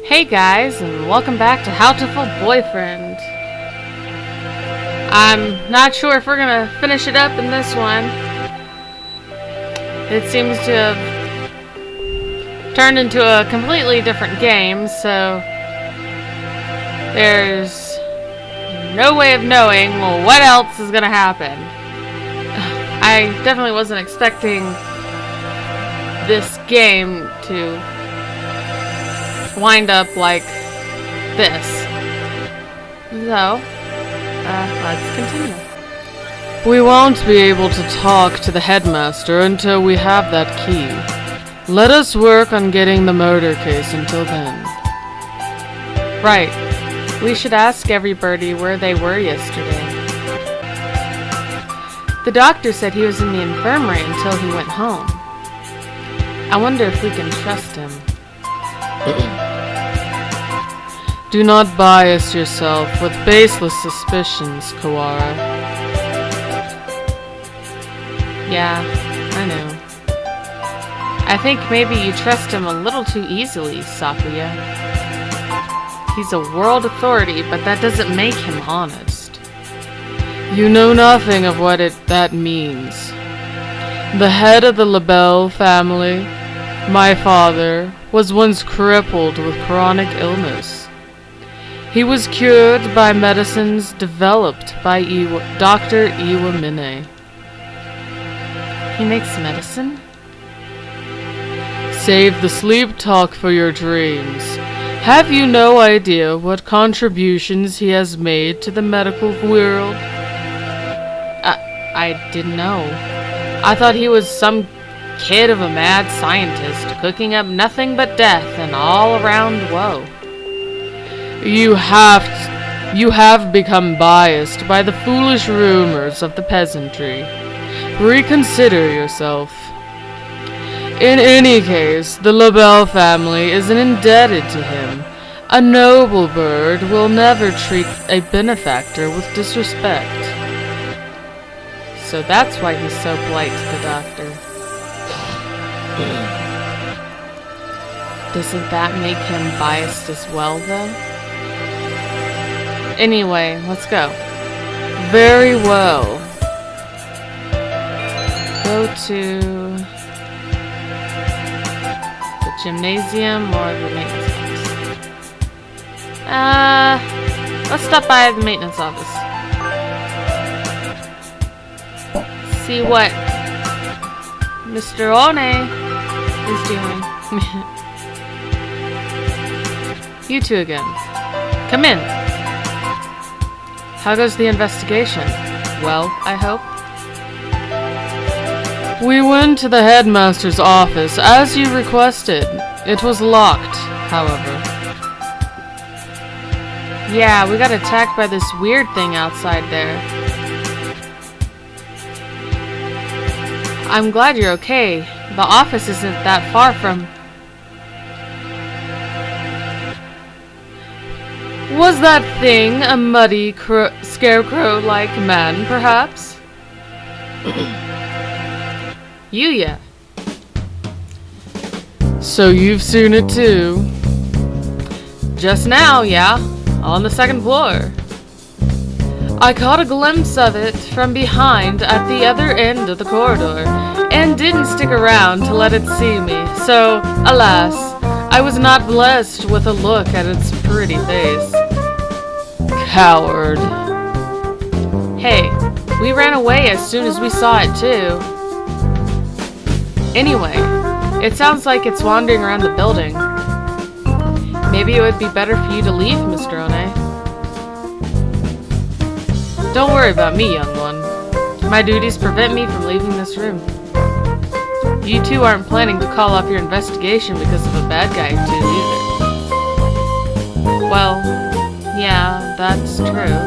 Hey guys, and welcome back to Hatoful Boyfriend. I'm not sure if we're gonna finish it up in this one. It seems to have turned into a completely different game, so there's no way of knowing, well, what else is gonna happen. I definitely wasn't expecting this game to wind up like this. So, let's continue. We won't be able to talk to the headmaster until we have that key. Let us work on getting the murder case until then. Right. We should ask everybody where they were yesterday. The doctor said he was in the infirmary until he went home. I wonder if we can trust him. Do not bias yourself with baseless suspicions, Kawara. Yeah, I know. I think maybe you trust him a little too easily, Sakuya. He's a world authority, but that doesn't make him honest. You know nothing of what that means. The head of the LaBelle family, my father, was once crippled with chronic illness. He was cured by medicines developed by Dr. Iwamine. He makes medicine? Save the sleep talk for your dreams. Have you no idea what contributions he has made to the medical world? I didn't know. I thought he was some kid of a mad scientist cooking up nothing but death and all around woe. You have become biased by the foolish rumors of the peasantry. Reconsider yourself. In any case, the LaBelle family isn't indebted to him. A noble bird will never treat a benefactor with disrespect. So that's why he's so polite to the doctor. Doesn't that make him biased as well, though? Anyway, let's go. Very well. Go to the gymnasium or the maintenance office. Let's stop by the maintenance office. See what Mr. One is doing. You two again. Come in. How goes the investigation? Well, I hope. We went to the headmaster's office as you requested. It was locked, however. Yeah, we got attacked by this weird thing outside there. I'm glad you're okay. The office isn't that far from... Was that thing a muddy scarecrow-like man, perhaps? Yuya. So you've seen it too? Just now, yeah. On the second floor. I caught a glimpse of it from behind at the other end of the corridor, and didn't stick around to let it see me, so, alas, I was not blessed with a look at its pretty face. Coward. Hey, we ran away as soon as we saw it too. Anyway, it sounds like it's wandering around the building. Maybe it would be better for you to leave, Mr. One. Don't worry about me, young one. My duties prevent me from leaving this room. You two aren't planning to call off your investigation because of a bad guy or two either. Well, yeah, that's true.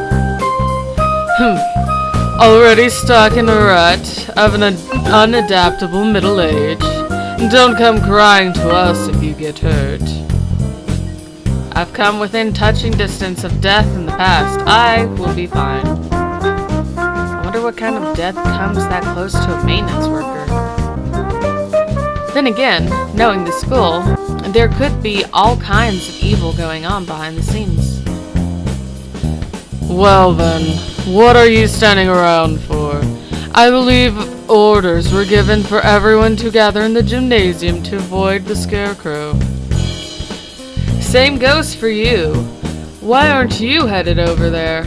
Already stuck in a rut of an unadaptable middle age. Don't come crying to us if you get hurt. I've come within touching distance of death in the past. I will be fine. I wonder what kind of death comes that close to a maintenance worker. Then again, knowing the school, There could be all kinds of evil going on behind the scenes. Well then, what are you standing around for? I believe orders were given for everyone to gather in the gymnasium to avoid the scarecrow. Same goes for you. Why aren't you headed over there?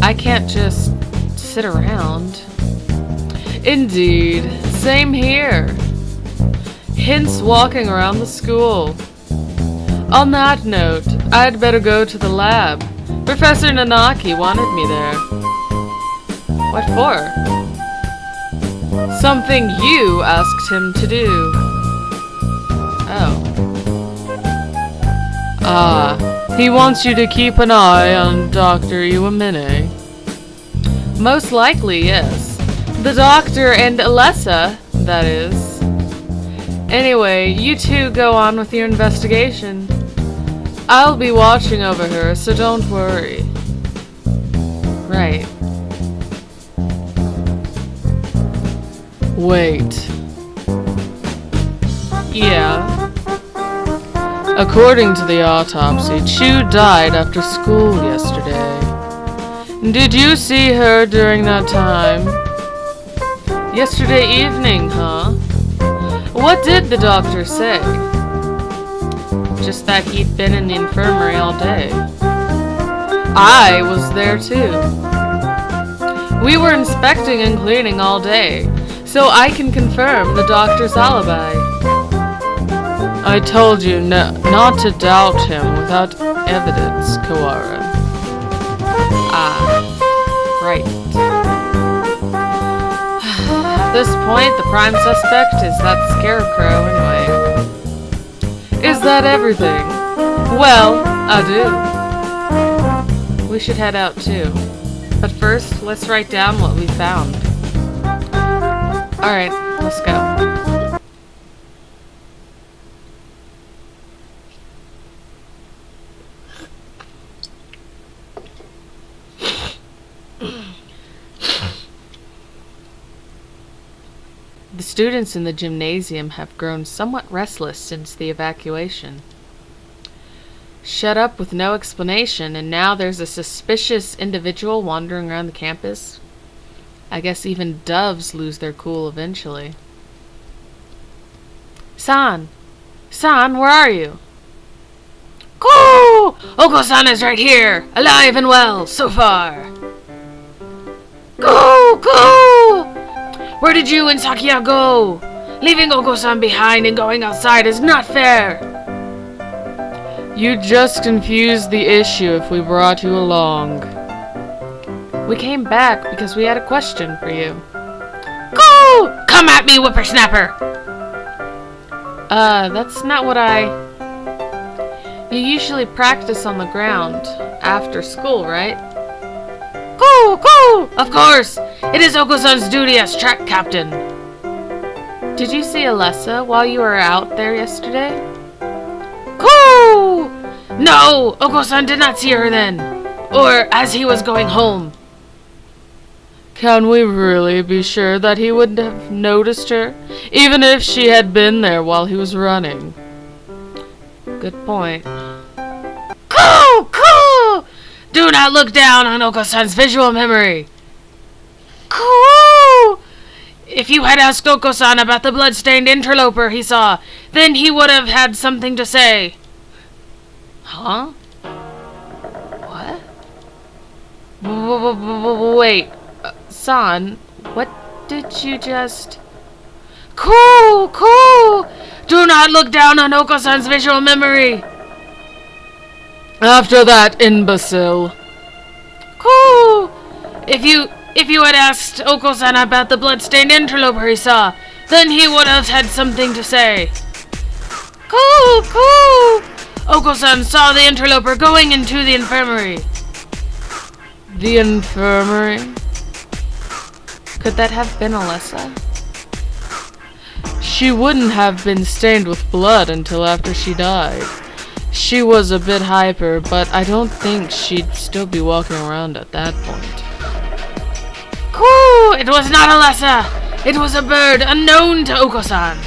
I can't just sit around. Indeed, same here. Hence walking around the school. On that note, I'd better go to the lab. Professor Nageki wanted me there. What for? Something you asked him to do. Oh. He wants you to keep an eye on Dr. Iwamine. Most likely, yes. The doctor and Alessa, that is. Anyway, you two go on with your investigation. I'll be watching over her, so don't worry. Right. Wait. Yeah. According to the autopsy, Chu died after school yesterday. Did you see her during that time? Yesterday evening, huh? What did the doctor say? Just that he'd been in the infirmary all day. I was there too. We were inspecting and cleaning all day, so I can confirm the doctor's alibi. I told you not to doubt him without evidence, Kawara. Right. At this point, the prime suspect is that scarecrow anyway. Is that everything? Well, adieu. We should head out too. But first, let's write down what we found. Alright, let's go. The students in the gymnasium have grown somewhat restless since the evacuation. Shut up with no explanation, and now there's a suspicious individual wandering around the campus. I guess even doves lose their cool eventually. San! San, where are you? Koo! Oko-san is right here, alive and well, so far. Koo! Where did you and Sakiya go? Leaving Oko-san behind and going outside is not fair. You just confused the issue if we brought you along. We came back because we had a question for you. Koo! Come at me, whippersnapper! That's not what You usually practice on the ground after school, right? Koo! Of course! It is Oko-san's duty as track captain. Did you see Alessa while you were out there yesterday? Koo! No! Oko-san did not see her then. Or as he was going home. Can we really be sure that he wouldn't have noticed her, even if she had been there while he was running? Good point. Koo! Do not look down on Oko-san's visual memory. Koo! If you had asked Oko-san about the blood-stained interloper he saw, then he would have had something to say. Huh? What? Wait. San, what did you just... Koo! Do not look down on Oko-san's visual memory. After that, imbecile. Koo! If you had asked Oko-san about the blood-stained interloper he saw, then he would have had something to say. Koo! Oko-san saw the interloper going into the infirmary. The infirmary? Could that have been Alessa? She wouldn't have been stained with blood until after she died. She was a bit hyper, but I don't think she'd still be walking around at that point. Koo! It was not Alessa! It was a bird unknown to Oko-san.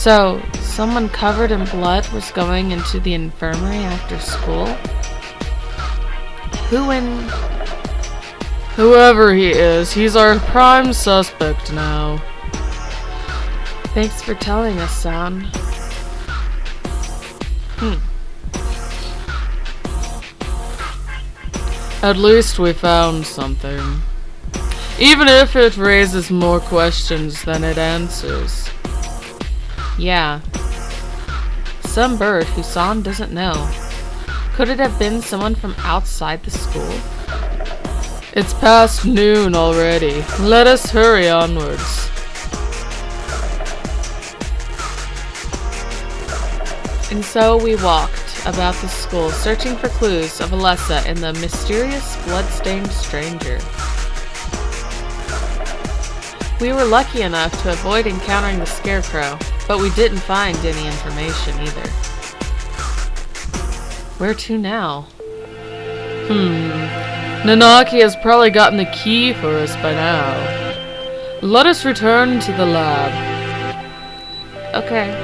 So, someone covered in blood was going into the infirmary after school? Whoever he is, he's our prime suspect now. Thanks for telling us, San. At least we found something. Even if it raises more questions than it answers. Yeah. Some bird who San doesn't know. Could it have been someone from outside the school? It's past noon already. Let us hurry onwards. And so we walked about the school, searching for clues of Alessa and the mysterious blood-stained stranger. We were lucky enough to avoid encountering the scarecrow, but we didn't find any information either. Where to now? Nageki has probably gotten the key for us by now. Let us return to the lab. Okay.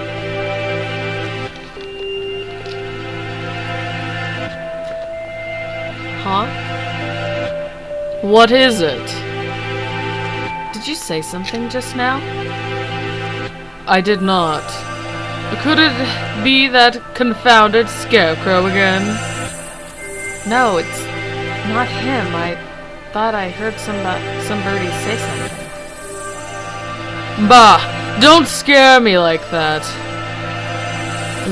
Huh? What is it? Did you say something just now? I did not. Could it be that confounded scarecrow again? No, it's not him. I thought I heard some birdie say something. Bah! Don't scare me like that.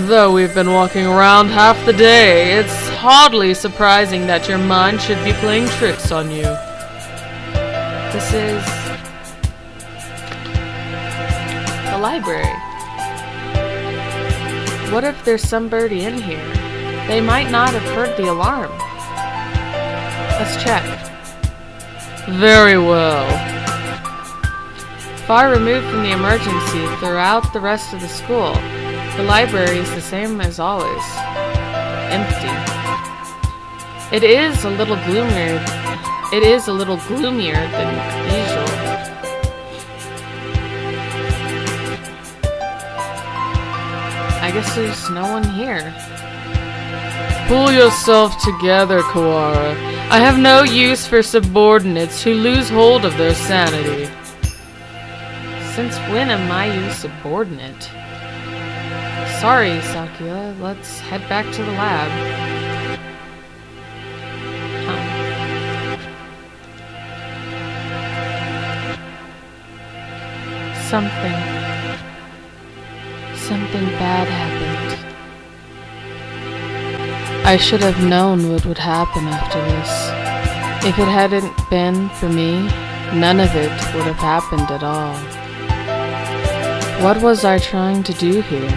Though we've been walking around half the day, it's hardly surprising that your mind should be playing tricks on you. This is the library. What if there's some birdie in here? They might not have heard the alarm. Let's check. Very well. Far removed from the emergency throughout the rest of the school, the library is the same as always. Empty. It is a little gloomier than usual. I guess there's no one here. Pull yourself together, Kawara. I have no use for subordinates who lose hold of their sanity. Since when am I your subordinate? Sorry, Sakuya. Let's head back to the lab. Something bad happened. I should have known what would happen after this. If it hadn't been for me, none of it would have happened at all. What was I trying to do here?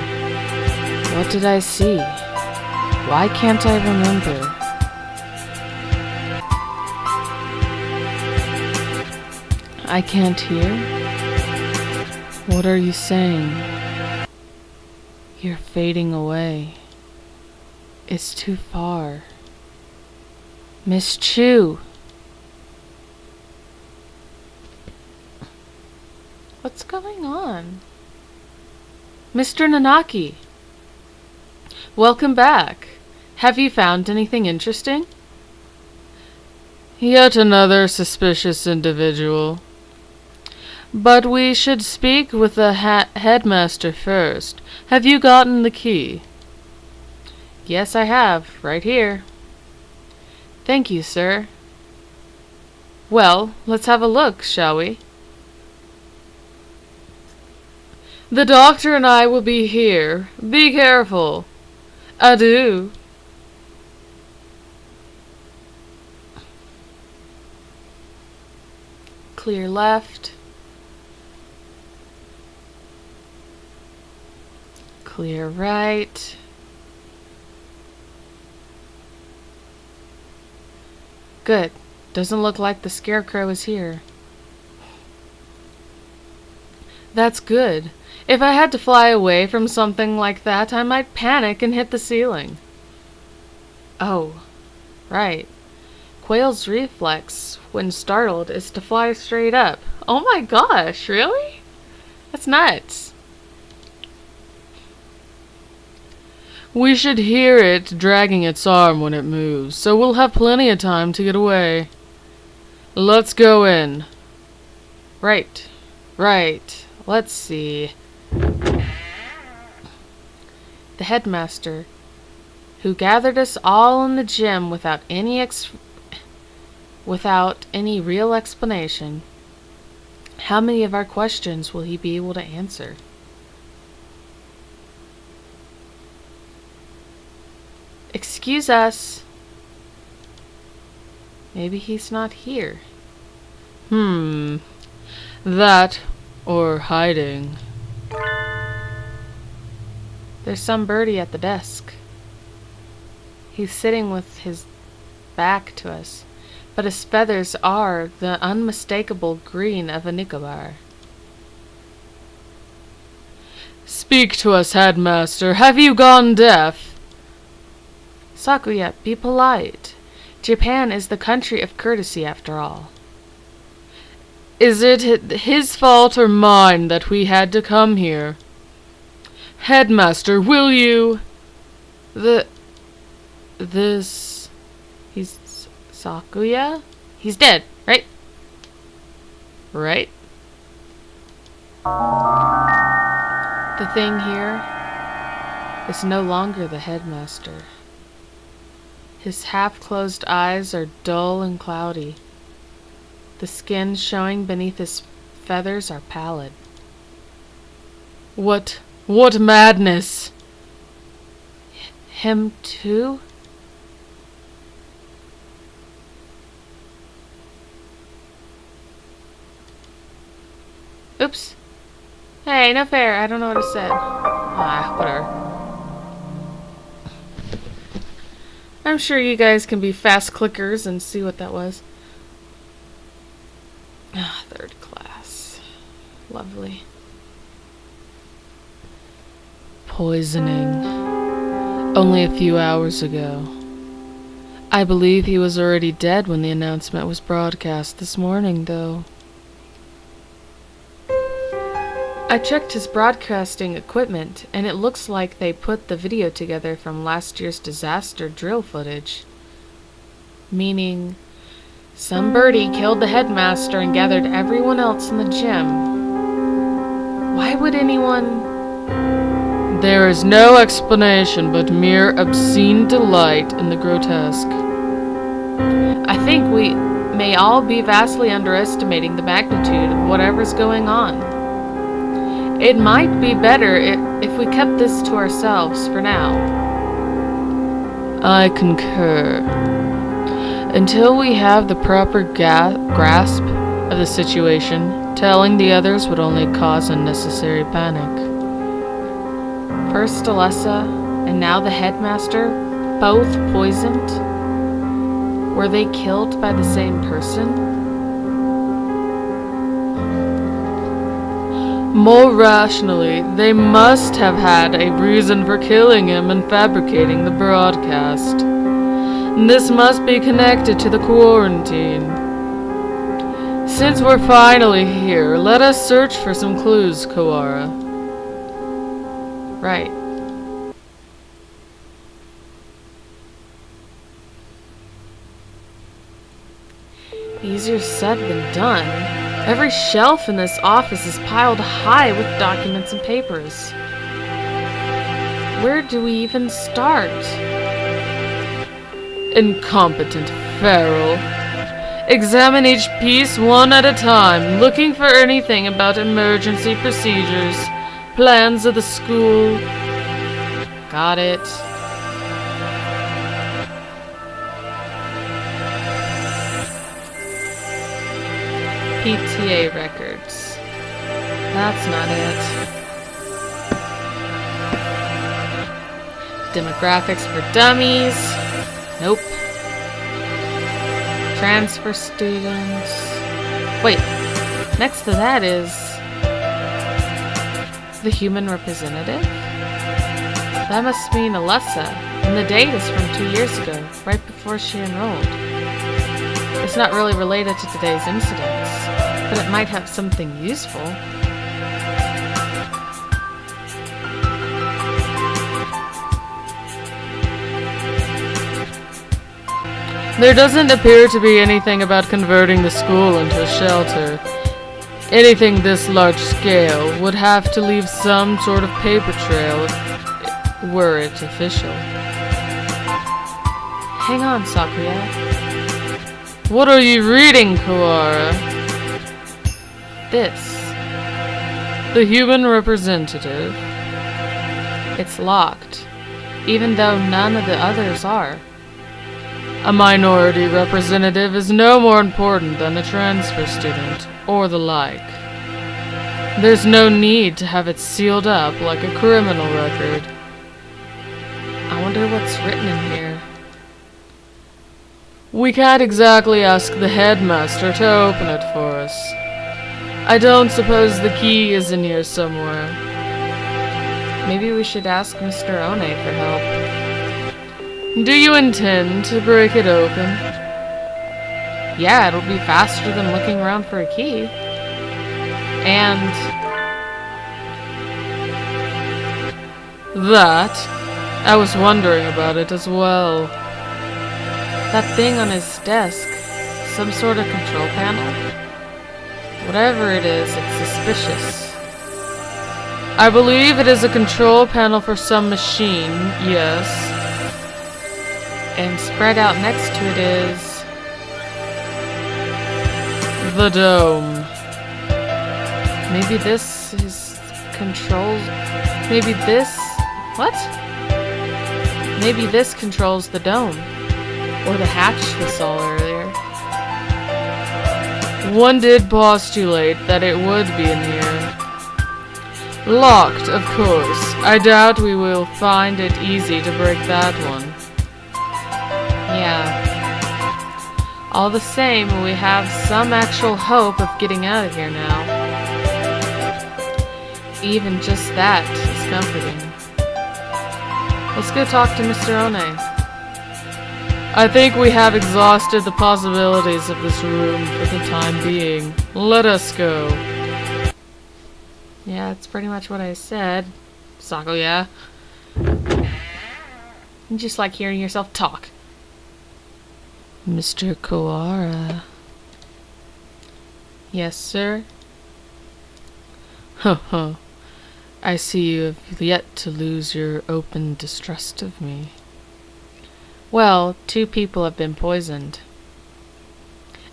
What did I see? Why can't I remember? I can't hear? What are you saying? You're fading away. It's too far. Miss Chu! What's going on? Mr. Nageki! Welcome back. Have you found anything interesting? Yet another suspicious individual. But we should speak with the headmaster first. Have you gotten the key? Yes, I have. Right here. Thank you, sir. Well, let's have a look, shall we? The doctor and I will be here. Be careful. Adieu. Clear left. Clear right. Good. Doesn't look like the scarecrow is here. That's good. If I had to fly away from something like that, I might panic and hit the ceiling. Oh, right. Quail's reflex, when startled, is to fly straight up. Oh my gosh, really? That's nuts. We should hear it dragging its arm when it moves, so we'll have plenty of time to get away. Let's go in. Right. Let's see. The headmaster, who gathered us all in the gym without any real explanation. How many of our questions will he be able to answer? Excuse us. Maybe he's not here. That or hiding. There's some birdie at the desk. He's sitting with his back to us, but his feathers are the unmistakable green of a Nicobar. Speak to us, headmaster. Have you gone deaf? Sakuya, be polite. Japan is the country of courtesy after all. Is it his fault or mine that we had to come here? Headmaster, will you? He's Sakuya? He's dead, right? Right? The thing here is no longer the headmaster. His half-closed eyes are dull and cloudy. The skin showing beneath his feathers are pallid. What madness! Him too? Oops. Hey, no fair. I don't know what I said. Whatever. I'm sure you guys can be fast clickers and see what that was. Third class. Lovely. Poisoning. Only a few hours ago. I believe he was already dead when the announcement was broadcast this morning, though. I checked his broadcasting equipment, and it looks like they put the video together from last year's disaster drill footage. Meaning, some birdie killed the headmaster and gathered everyone else in the gym. Why would anyone... There is no explanation but mere obscene delight in the grotesque. I think we may all be vastly underestimating the magnitude of whatever's going on. It might be better if we kept this to ourselves for now. I concur. Until we have the proper grasp of the situation, telling the others would only cause unnecessary panic. First Alessa, and now the headmaster, both poisoned. Were they killed by the same person? More rationally, they must have had a reason for killing him and fabricating the broadcast. This must be connected to the quarantine. Since we're finally here, let us search for some clues, Kawara. Right. Easier said than done. Every shelf in this office is piled high with documents and papers. Where do we even start? Incompetent feral. Examine each piece one at a time, looking for anything about emergency procedures, plans of the school. Got it. PTA records. That's not it. Demographics for dummies. Nope. Transfer students. Wait, next to that is the human representative? That must mean Alessa, and the date is from 2 years ago, right before she enrolled. It's not really related to today's incidents, but it might have something useful. There doesn't appear to be anything about converting the school into a shelter. Anything this large scale would have to leave some sort of paper trail were it official. Hang on, Sakuya. What are you reading, Kawara? This. The human representative. It's locked, even though none of the others are. A minority representative is no more important than a transfer student, or the like. There's no need to have it sealed up like a criminal record. I wonder what's written in here. We can't exactly ask the headmaster to open it for us. I don't suppose the key is in here somewhere. Maybe we should ask Mr. One for help. Do you intend to break it open? Yeah, it'll be faster than looking around for a key. And that? I was wondering about it as well. that thing on his desk, some sort of control panel? Whatever it is, it's suspicious. I believe it is a control panel for some machine, yes. And spread out next to it is the dome. Maybe this is controls. Maybe this. What? Maybe this controls the dome. Or the hatch we saw earlier. One did postulate that it would be in here. Locked, of course. I doubt we will find it easy to break that one. Yeah. All the same, we have some actual hope of getting out of here now. Even just that is comforting. Let's go talk to Mr. One. I think we have exhausted the possibilities of this room for the time being. Let us go. Yeah, that's pretty much what I said. Sakuya. You just like hearing yourself talk. Mr. Kawara. Yes, sir? Huh. I see you have yet to lose your open distrust of me. Well, 2 people have been poisoned.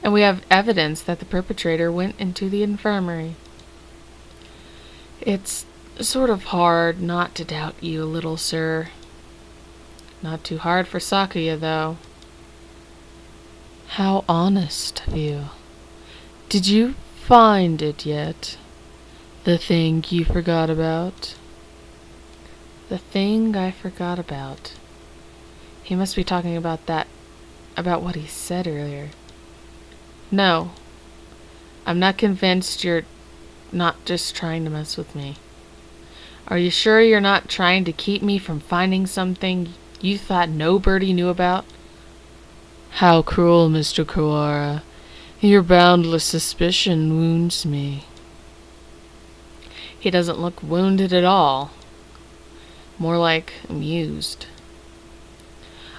And we have evidence that the perpetrator went into the infirmary. It's sort of hard not to doubt you a little, sir. Not too hard for Sakuya, though. How honest of you. Did you find it yet? The thing you forgot about? The thing I forgot about. He must be talking about that, about what he said earlier. No. I'm not convinced you're not just trying to mess with me. Are you sure you're not trying to keep me from finding something you thought nobody knew about? How cruel, Mr. Kawara. Your boundless suspicion wounds me. He doesn't look wounded at all. More like amused.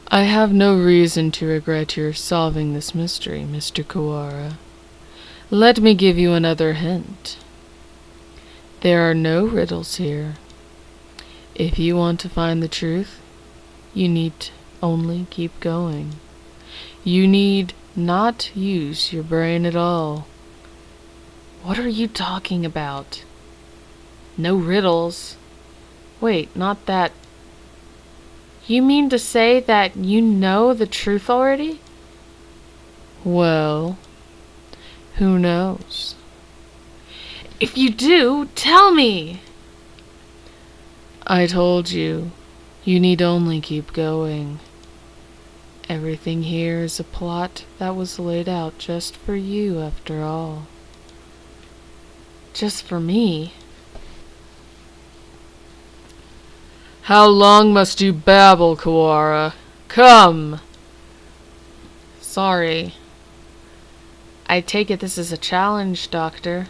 I have no reason to regret your solving this mystery, Mr. Kawara. Let me give you another hint. There are no riddles here. If you want to find the truth, you need only keep going. You need not use your brain at all. What are you talking about? No riddles. Wait, not that. You mean to say that you know the truth already? Well, who knows? If you do, tell me! I told you, you need only keep going. Everything here is a plot that was laid out just for you, after all. Just for me? How long must you babble, Kawara? Come! Sorry. I take it this is a challenge, Doctor.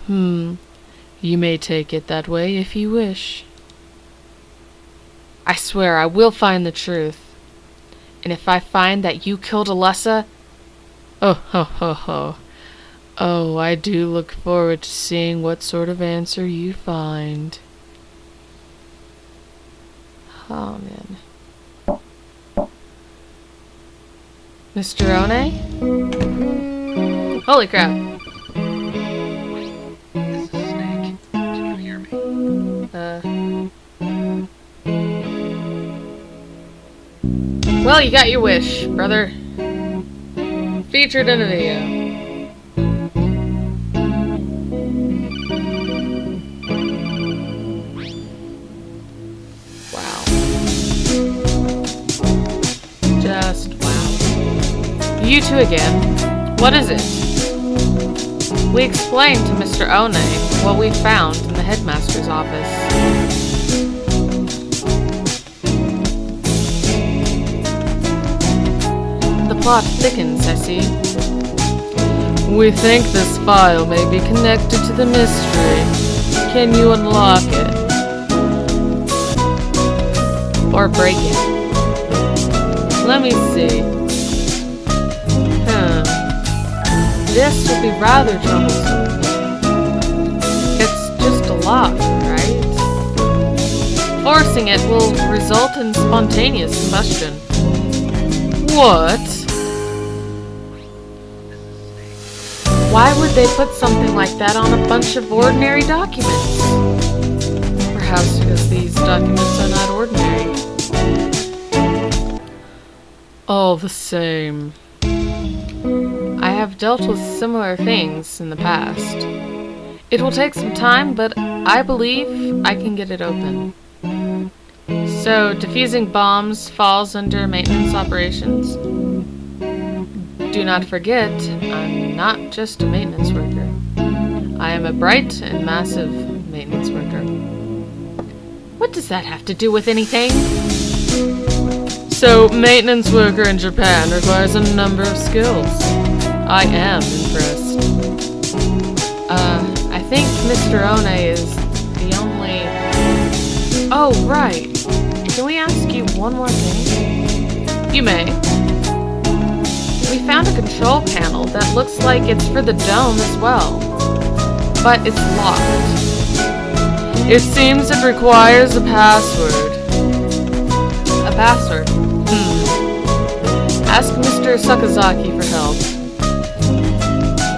You may take it that way if you wish. I swear I will find the truth. And if I find that you killed Alessa... Oh, ho, ho, ho. Oh, I do look forward to seeing what sort of answer you find. Oh, man. Mr. One? Holy crap. This is Snake. Can you hear me? Well, you got your wish, brother. Featured in a video. Wow. Just wow. You two again. What is it? We explained to Mr. One what we found in the headmaster's office. The plot thickens, I see. We think this file may be connected to the mystery. Can you unlock it? Or break it? Let me see. This would be rather troublesome. It's just a lock, right? Forcing it will result in spontaneous combustion. What? Why would they put something like that on a bunch of ordinary documents? Perhaps because these documents are not ordinary. All the same. I have dealt with similar things in the past. It will take some time, but I believe I can get it open. So, defusing bombs falls under maintenance operations? Do not forget, I'm not just a maintenance worker. I am a bright and massive maintenance worker. What does that have to do with anything? So, maintenance worker in Japan requires a number of skills. I am impressed. I think Mr. One is the only... Oh, right. Can we ask you one more thing? You may. We found a control panel that looks like it's for the dome as well. But it's locked. It seems it requires a password. A password? Ask Mr. Sakazaki for help.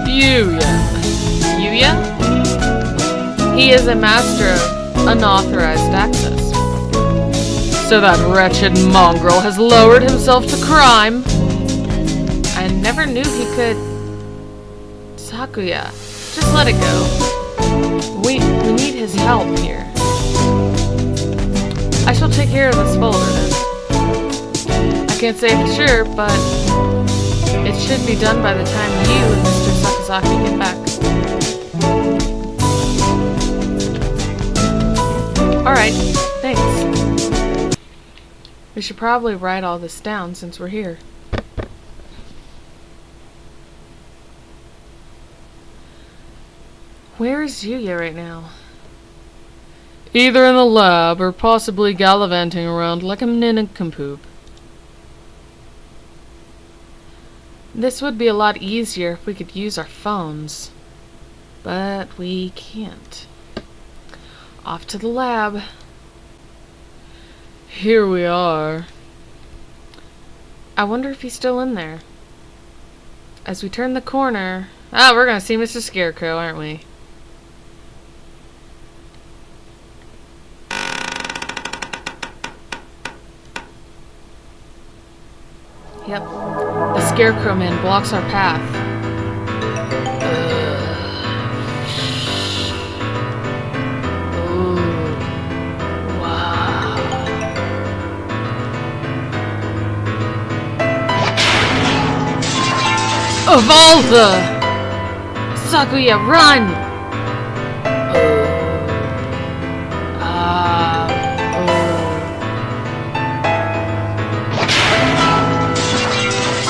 Yuya. Yuya? He is a master of unauthorized access. So that wretched mongrel has lowered himself to crime. I never knew he could... Sakuya, just let it go. We need his help here. I shall take care of this folder then. I can't say for sure, but it should be done by the time you and Mr. Sakazaki get back. Alright, thanks. We should probably write all this down since we're here. Where is Yuya right now? Either in the lab or possibly gallivanting around like a nincompoop. This would be a lot easier if we could use our phones. But we can't. Off to the lab. Here we are. I wonder if he's still in there. As we turn the corner... Ah, we're gonna see Mr. Scarecrow, aren't we? Yep. The Scarecrow Man blocks our path. Ooh. Wow. Evolve! Sakuya, run!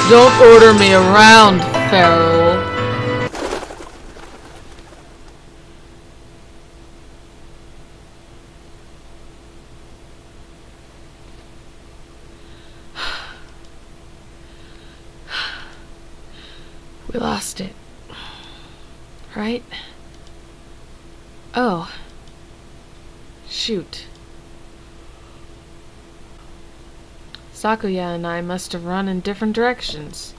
Don't order me around, Feral. We lost it. Right? Oh. Shoot. Sakuya and I must have run in different directions.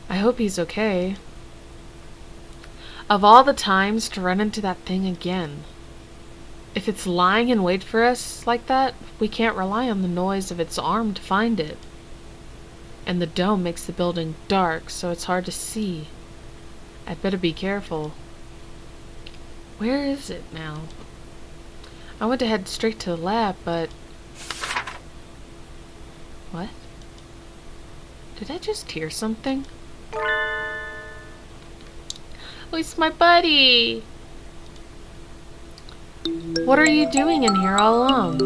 I hope he's okay. Of all the times to run into that thing again. If it's lying in wait for us like that, we can't rely on the noise of its arm to find it. And the dome makes the building dark, so it's hard to see. I'd better be careful. Where is it now? I want to head straight to the lab, but... What? Did I just hear something? Oh, it's my buddy! What are you doing in here all alone?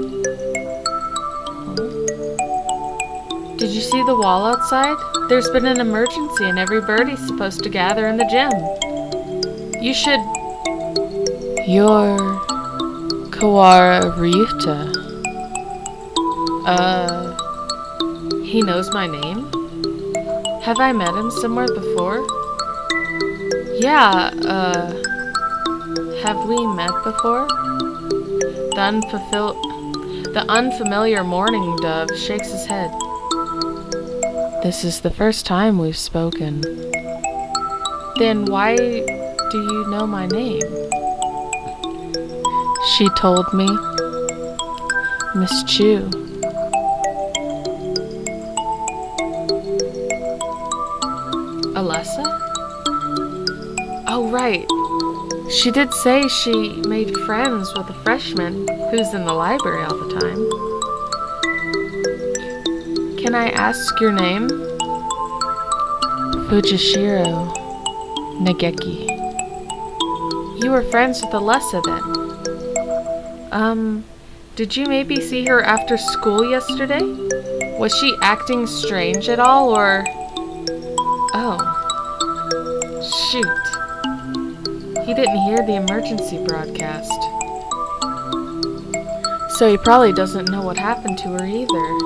Did you see the wall outside? There's been an emergency and every birdie's supposed to gather in the gym. You should... You're... Kawara Ryuta. He knows my name? Have I met him somewhere before? Yeah, have we met before? The unfamiliar mourning dove shakes his head. This is the first time we've spoken. Then why do you know my name? She told me. Miss Chu. Alessa? Oh, right. She did say she made friends with a freshman who's in the library all the time. Can I ask your name? Fujishiro Nageki. You were friends with Alessa then? Did you maybe see her after school yesterday? Was she acting strange at all, or... Oh. Shoot. He didn't hear the emergency broadcast. So he probably doesn't know what happened to her either.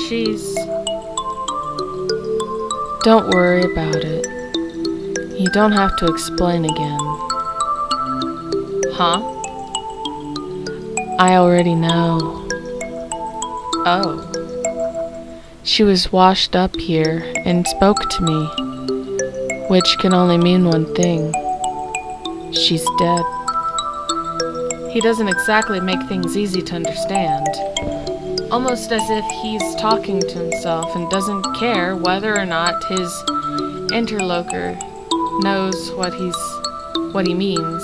She's... Don't worry about it. You don't have to explain again. Huh? I already know. Oh. She was washed up here and spoke to me. Which can only mean one thing. She's dead. He doesn't exactly make things easy to understand. Almost as if he's talking to himself and doesn't care whether or not his interlocutor knows what he means.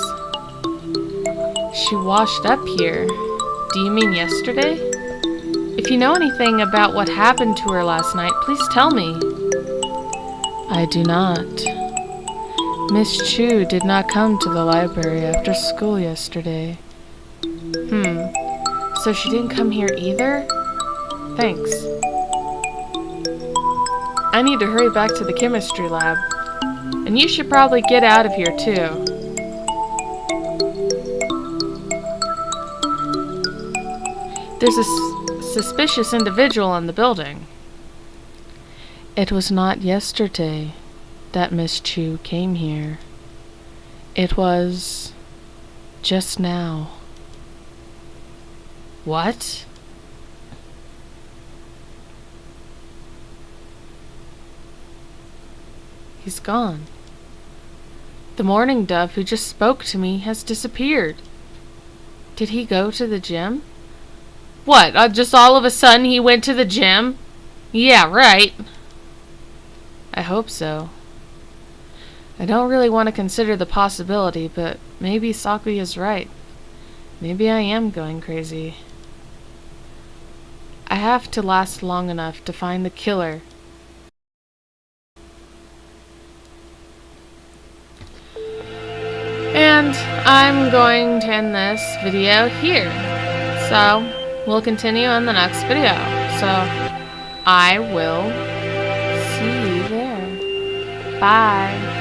She washed up here. Do you mean yesterday? If you know anything about what happened to her last night, please tell me. I do not. Miss Chu did not come to the library after school yesterday. So she didn't come here either? Thanks. I need to hurry back to the chemistry lab. And you should probably get out of here too. There's a suspicious individual in the building. It was not yesterday that Miss Chu came here. It was just now. What? He's gone. The mourning dove who just spoke to me has disappeared. Did he go to the gym? What, just all of a sudden he went to the gym? Yeah, right. I hope so. I don't really want to consider the possibility, but maybe Sakuya's right. Maybe I am going crazy. I have to last long enough to find the killer. And I'm going to end this video here. So, we'll continue on the next video. So, I will see you there. Bye.